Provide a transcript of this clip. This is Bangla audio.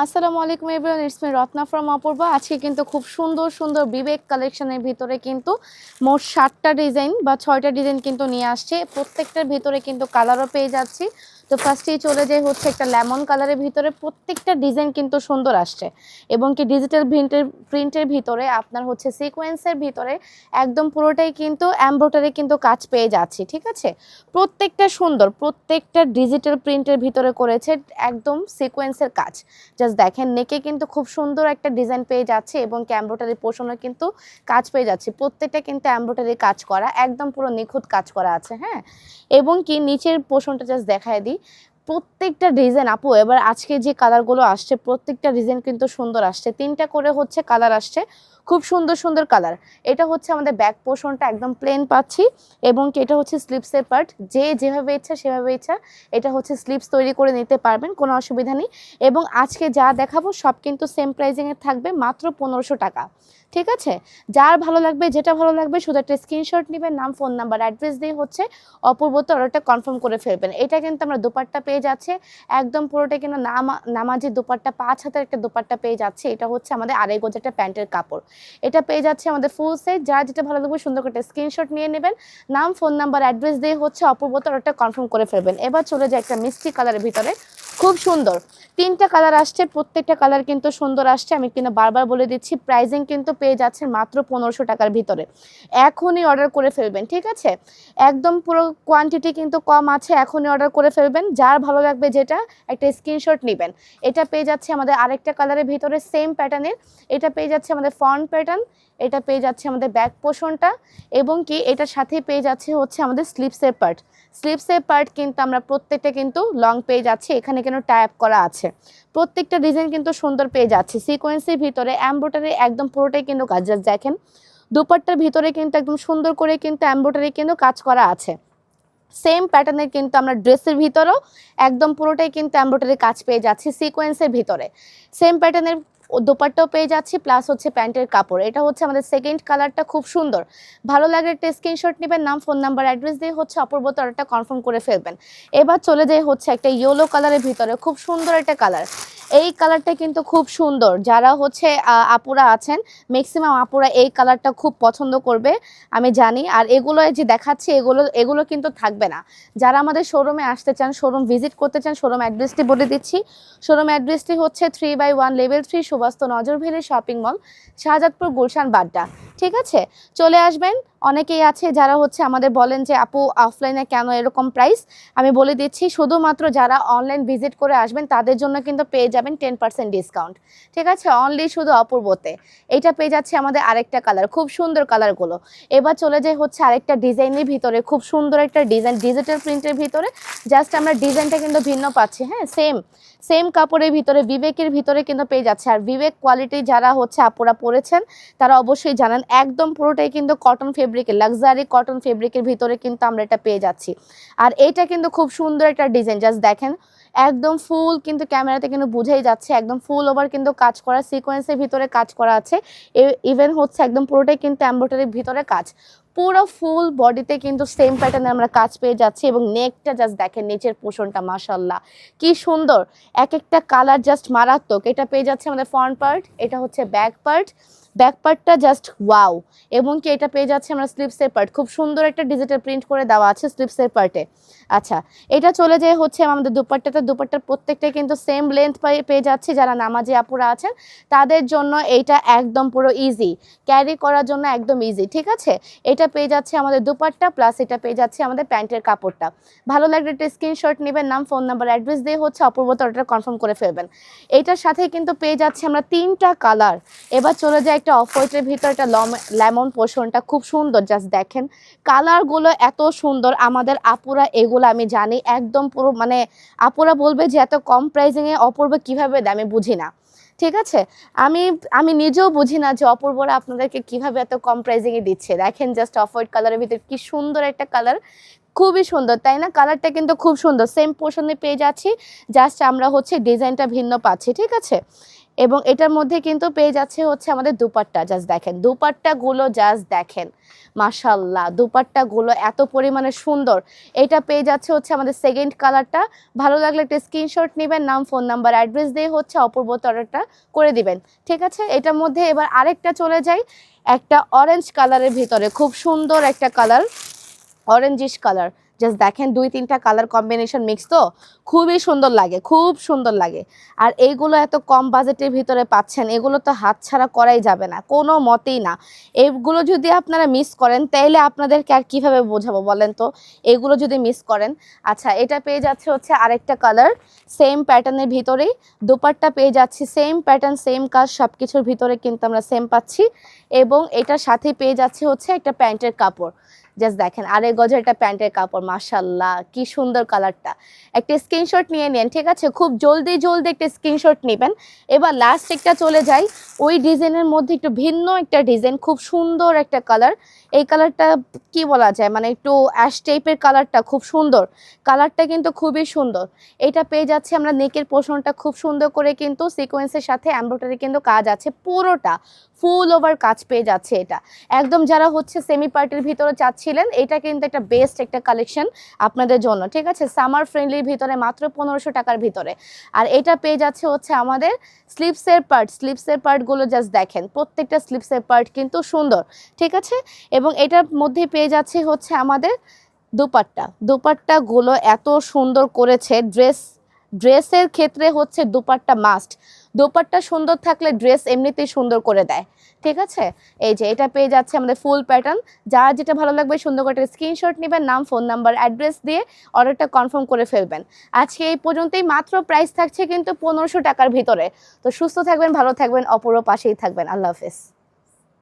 আসসালামু আলাইকুম everyone, it's me Ratna from Apurva. আজকে কিন্তু খুব সুন্দর সুন্দর বিবেক কালেকশনের ভিতরে কিন্তু মোট 7টা ডিজাইন বা 6টা ডিজাইন কিন্তু নিয়ে আসছে। প্রত্যেকটার ভিতরে কিন্তু কালারও পেয়ে যাচ্ছি। তো ফার্স্টেই চলে যাই হচ্ছে একটা লেমন কালারের ভিতরে, প্রত্যেকটা ডিজাইন কিন্তু সুন্দর আসছে এবং কি ডিজিটাল প্রিন্টের ভিতরে আপনার হচ্ছে সিকোয়েন্সের ভিতরে একদম পুরোটাই কিন্তু এমব্রয়ডারি কিন্তু কাজ পেয়ে যাচ্ছি। ঠিক আছে, প্রত্যেকটা সুন্দর, প্রত্যেকটা ডিজিটাল প্রিন্টের ভিতরে করেছে একদম সিকোয়েন্সের কাজ। জাস্ট দেখেন নেকে কিন্তু খুব সুন্দর একটা ডিজাইন পেয়ে যাচ্ছে এবং এমব্রয়ডারি পোর্শনে কিন্তু কাজ পেয়ে যাচ্ছে। প্রত্যেকটা কিন্তু এমব্রয়ডারি কাজ করা, একদম পুরো নিখুঁত কাজ করা আছে। হ্যাঁ, এবং কি নিচের পোর্শনটা জাস্ট দেখায় দিই, প্রত্যেকটা ডিজাইন আপু এবার আজকে যে কালারগুলো আসছে প্রত্যেকটা ডিজাইন কিন্তু সুন্দর আসছে। 3টা করে হচ্ছে কালার আসছে, খুব সুন্দর সুন্দর কালার। এটা হচ্ছে আমাদের ব্যাক পোর্শনটা একদম প্লেন পাচ্ছি এবং এটা হচ্ছে স্লিপসের পার্ট। যে যেভাবে ইচ্ছা সেভাবে ইচ্ছা এটা হচ্ছে স্লিপস তৈরি করে নিতে পারবেন, কোনো অসুবিধা নেই। এবং আজকে যা দেখাবো সব কিন্তু সেম প্রাইজিংয়ে থাকবে, মাত্র 1500 টাকা। ঠিক আছে, যার ভালো লাগবে যেটা ভালো লাগবে শুধু একটা স্ক্রিনশট নেবেন, নাম ফোন নাম্বার অ্যাড্রেস দিয়ে হচ্ছে অপূর্বতে অর্ডারটা কনফার্ম করে ফেলবেন। এটা কিন্তু আমরা দুপাট্টা পেয়ে যাচ্ছে একদম পুরোটা কিন্তু নামাজি দুপাট্টা, 5 হাতের একটা দুপাট্টা পেয়ে যাচ্ছে। এটা হচ্ছে আমাদের 2.5 গজ একটা প্যান্টের কাপড়। এটা পেয়ে যাচ্ছে আমাদের ফুল সেট। যার যেটা ভালো লাগবে সুন্দর করে স্ক্রিনশট নিয়ে নেবেন, নাম ফোন নাম্বার অ্যাড্রেস দিয়ে হচ্ছে অপূর্বতে অর্ডারটা কনফার্ম করে ফেলবেন। এবার চলে যায় একটা মিষ্টি কালারের ভিতরে, খুব সুন্দর 3টা কালার আসছে, প্রত্যেকটা কালার কিন্তু সুন্দর আসছে। আমি কিন্তু বারবার বলে দিচ্ছি প্রাইজিং কিন্তু পেয়ে যাচ্ছে মাত্র 1500 টাকার ভিতরে। এখনই অর্ডার করে ফেলবেন। ঠিক আছে, একদম পুরো কোয়ান্টিটি কিন্তু কম আছে, এখনই অর্ডার করে ফেলবেন। যার ভালো লাগবে যেটা একটা স্ক্রিনশট নেবেন। এটা পেয়ে যাচ্ছে আমাদের আরেকটা কালারের ভিতরে সেম প্যাটার্নের। এটা পেয়ে যাচ্ছে আমাদের ফ্রন্ট প্যাটার্ন, এটা পেয়ে যাচ্ছে আমাদের ব্যাক পোর্শনটা এবং কি এটার সাথেই পেয়ে যাচ্ছে হচ্ছে আমাদের স্লিপসের পার্ট। স্লিপসের পার্ট কিন্তু আমরা প্রত্যেকটা কিন্তু লং পেয়ে যাচ্ছি, এখানে কিন্তু টাইপ করা আছে। প্রত্যেকটা ডিজাইন কিন্তু সুন্দর পেয়ে যাচ্ছে সিকোয়েন্সের ভিতরে এমব্রয়ডারি একদম পুরোটাই কিন্তু কাজ। জাস্ট দেখেন দুপাট্টার ভিতরে কিন্তু একদম সুন্দর করে কিন্তু এমব্রয়ডারি কিন্তু কাজ করা আছে। সেম প্যাটার্নের কিন্তু আমরা ড্রেসের ভিতরেও একদম পুরোটাই কিন্তু এমব্রয়ডারি কাজ পেয়ে যাচ্ছি সিকোয়েন্সের ভিতরে। সেম প্যাটার্নের দোপাট্টাও পেয়ে যাচ্ছি প্লাস হচ্ছে প্যান্টের কাপড়। এটা হচ্ছে আমাদের সেকেন্ড কালারটা, খুব সুন্দর। ভালো লাগলে একটা স্ক্রিনশট নেবেন, নাম ফোন নাম্বার অ্যাড্রেস দিয়ে হচ্ছে অপূর্বতে অর্ডারটা কনফার্ম করে ফেলবেন। এবার চলে যায় হচ্ছে একটা ইয়েলো কালারের ভিতরে, খুব সুন্দর একটা কালার। এই কালারটা কিন্তু খুব সুন্দর। যারা হচ্ছে আপুরা আছেন ম্যাক্সিমাম আপুরা এই কালারটা খুব পছন্দ করবে আমি জানি। আর এগুলো যে দেখাচ্ছি এগুলো কিন্তু থাকবে না। যারা আমাদের শোরুমে আসতে চান, শোরুম ভিজিট করতে চান, শোরুম অ্যাড্রেসটি বলে দিচ্ছি। শোরুম অ্যাড্রেসটি হচ্ছে 3/1 level 3 Subastu Nazar Valley shopping mall, Shahzadpur, Gulshan, Badda. ঠিক আছে, চলে আসবেন। অনেকেই আছে যারা হচ্ছে আমাদের বলেন যে আপু অফলাইনে কেন এরকম প্রাইস। আমি বলে দিচ্ছি শুধুমাত্র যারা অনলাইন ভিজিট করে আসবেন তাদের জন্য কিন্তু পেয়ে যাবেন 10% ডিসকাউন্ট। ঠিক আছে, অনলি শুধু অপূর্বতে। এইটা পেয়ে যাচ্ছে আমাদের আরেকটা কালার, খুব সুন্দর কালারগুলো। এবার চলে যায় হচ্ছে আরেকটা ডিজাইনের ভিতরে, খুব সুন্দর একটা ডিজাইন ডিজিটাল প্রিন্টের ভিতরে। জাস্ট আমরা ডিজাইনটা কিন্তু ভিন্ন পাচ্ছি। হ্যাঁ, সেম সেম কাপড়ের ভিতরে বিবেকের ভিতরে কিন্তু পেয়ে যাচ্ছে। আর বিবেক কোয়ালিটি যারা হচ্ছে আপুরা পরেছেন তারা অবশ্যই জানেন একদম পুরোটাই কিন্তু কটন ফেব্রিকের, লাক্সারি কটন ফেব্রিকের ভিতরে কিন্তু আমরা এটা পেয়ে যাচ্ছি। আর এইটা কিন্তু খুব সুন্দর একটা ডিজাইন। জাস্ট দেখেন একদম ফুল কিন্তু ক্যামেরাতে কিন্তু বুঝেই যাচ্ছে একদম ফুল ওভার কিন্তু কাজ করা, সিকোয়েন্সের ভিতরে কাজ করা আছে। ইভেন হচ্ছে একদম পুরোটাই কিন্তু এমব্রয়ডারির ভিতরে কাজ। পুরো ফুল বডিতে কিন্তু সেম প্যাটার্নে আমরা কাজ পেয়ে যাচ্ছি এবং নেকটা জাস্ট দেখেন নিচের পোর্শনটা মাশাআল্লাহ কি সুন্দর, এক একটা কালার জাস্ট মারাত্মক। এটা পেয়ে যাচ্ছে আমাদের ফ্রন্ট পার্ট, এটা হচ্ছে ব্যাক পার্ট। ব্যাক পার্টটা জাস্ট ওয়াও। এবং কি এটা পেয়ে যাচ্ছে আমরা স্লিপসের পার্ট, খুব সুন্দর একটা ডিজিটাল প্রিন্ট করে দেওয়া আছে স্লিপসের পার্টে। আচ্ছা, এটা চলে যায় হচ্ছে আমাদের দুপাট্টার প্রত্যেকটা কিন্তু সেম লেন্থ পেয়ে যাচ্ছে। যারা নামাজি আপুরা আছেন তাদের জন্য এইটা একদম পুরো ইজি, ক্যারি করার জন্য একদম ইজি। ঠিক আছে, এটা পেয়ে যাচ্ছে আমাদের দুপাট্টা প্লাস এটা পেয়ে যাচ্ছে আমাদের প্যান্টের কাপড়টা। ভালো লাগলে একটা স্ক্রিনশট নেবেন, নাম ফোন নাম্বার অ্যাড্রেস দিয়ে হচ্ছে অপূর্বতা অর্ডার কনফার্ম করে ফেলবেন। এটার সাথে কিন্তু পেয়ে যাচ্ছে আমরা 3টা কালার। এবার চলে যায় একটা অফ হোয়াইটের ভিতর একটা লেমন পোর্শনটা, খুব সুন্দর। জাস্ট দেখেন কালারগুলো এত সুন্দর। আমাদের আপুরা এগুলো আমি জানি একদম পুরো মানে আপুরা বলবে যে এত কম প্রাইসিংয়ে অপূর্ব কিভাবে দেয়, আমি বুঝি না। ঠিক আছে, আমি আমি নিজেও বুঝি না যে অপূর্বরা আপনাদেরকে কিভাবে এত কম প্রাইসিংয়ে দিচ্ছে। দেখেন জাস্ট অফ হোয়াইট কালারের ভিতরে কি সুন্দর একটা কালার, খুবই সুন্দর তাই না, কালারটা কিন্তু খুব সুন্দর, সেম পোর্শনে পেয়ে যাচ্ছি, জাস্ট আমরা হচ্ছে ডিজাইনটা ভিন্ন পাচ্ছি, ঠিক আছে। এবং এটার মধ্যে কিন্তু পেয়ে যাচ্ছে হচ্ছে আমাদের দুপাট্টা, জাস্ট দেখেন দুপাট্টাগুলো, জাস্ট দেখেন মাশাল্লাহ, দুপাট্টাগুলো এত পরিমাণে সুন্দর। এটা পেয়ে যাচ্ছে হচ্ছে আমাদের সেকেন্ড কালারটা। ভালো লাগলে একটা স্ক্রিনশট নেবেন, নাম ফোন নাম্বার অ্যাড্রেস দিয়ে হচ্ছে অপূর্বতে অর্ডারটা করে দিবেন, ঠিক আছে। এটার মধ্যে এবার আরেকটা চলে যাই, একটা অরেঞ্জ কালারের ভিতরে, খুব সুন্দর একটা কালার, অরেঞ্জিশ কালার, জাস্ট দেখেন 2-3টা কালার কম্বিনেশন মিক্স, তো খুবই সুন্দর লাগে, খুব সুন্দর লাগে। আর এইগুলো এত কম বাজেটের ভিতরে পাচ্ছেন, এগুলো তো হাতছাড়া করাই যাবে না কোনো মতেই না। এইগুলো যদি আপনারা মিস করেন তাইলে আপনাদেরকে আর কীভাবে বোঝাবো বলেন তো, এগুলো যদি মিস করেন। আচ্ছা, এটা পেয়ে যাচ্ছে হচ্ছে আরেকটা কালার, সেম প্যাটার্নের ভিতরেই, দোপাট্টা পেয়ে যাচ্ছি সেম প্যাটার্ন সেম কাজ, সব কিছুর ভিতরে কিন্তু আমরা সেম পাচ্ছি। এবং এটার সাথে পেয়ে যাচ্ছে হচ্ছে একটা প্যান্টের কাপড়, জাস্ট দেখেন 2.5 গজের একটা প্যান্টের কাপড়, মাশাল্লাহ কি সুন্দর কালারটা। একটা স্ক্রিনশট নিয়ে নেন, ঠিক আছে, খুব জলদি জলদি একটা স্ক্রিনশট নেবেন। এবার লাস্ট একটা চলে যাই, ওই ডিজাইনের মধ্যে একটু ভিন্ন একটা ডিজাইন, খুব সুন্দর একটা কালার। এই কালারটা কি বলা যায়, মানে একটু অ্যাশ টাইপের কালারটা, খুব সুন্দর কালারটা, কিন্তু খুবই সুন্দর। এটা পেয়ে যাচ্ছে আমরা নেকের পোর্শনটা খুব সুন্দর করে কিন্তু সিকোয়েন্সের সাথে এমব্রয়ডারি কিন্তু কাজ আছে, পুরোটা ফুল ওভার কাজ পেয়ে যাচ্ছে। এটা একদম যারা হচ্ছে সেমি পার্টির ভিতরে চাচ্ছিলেন, এটা কিন্তু একটা বেস্ট একটা কালেকশন আপনাদের জন্য, ঠিক আছে, সামার ফ্রেন্ডলির ভিতরে মাত্র 1500 টাকার ভিতরে। আর এটা পেয়ে যাচ্ছে হচ্ছে আমাদের স্লিপসের পার্টগুলো, জাস্ট দেখেন প্রত্যেকটা স্লিপসের পার্ট কিন্তু সুন্দর, ঠিক আছে। এবং এটার মধ্যে পেয়ে যাচ্ছে হচ্ছে আমাদের দুপাট্টাগুলো এত সুন্দর করেছে, ড্রেসের ক্ষেত্রে হচ্ছে দুপাট্টা মাস্ট, দোপাট্টা সুন্দর থাকলে ড্রেস এমনিতেই সুন্দর করে দেয়, ঠিক আছে। এই যে এটা পেয়ে যাচ্ছে আমাদের ফুল প্যাটার্ন, যার যেটা ভালো লাগবে সুন্দর করে স্ক্রিনশট নেবেন, নাম ফোন নাম্বার অ্যাড্রেস দিয়ে অর্ডারটা কনফার্ম করে ফেলবেন। আজকে এই পর্যন্তই, মাত্র প্রাইস থাকছে কিন্তু 1500 টাকার ভিতরে। তো সুস্থ থাকবেন, ভালো থাকবেন, অপূর্ব পাশেই থাকবেন, আল্লাহ হাফেজ।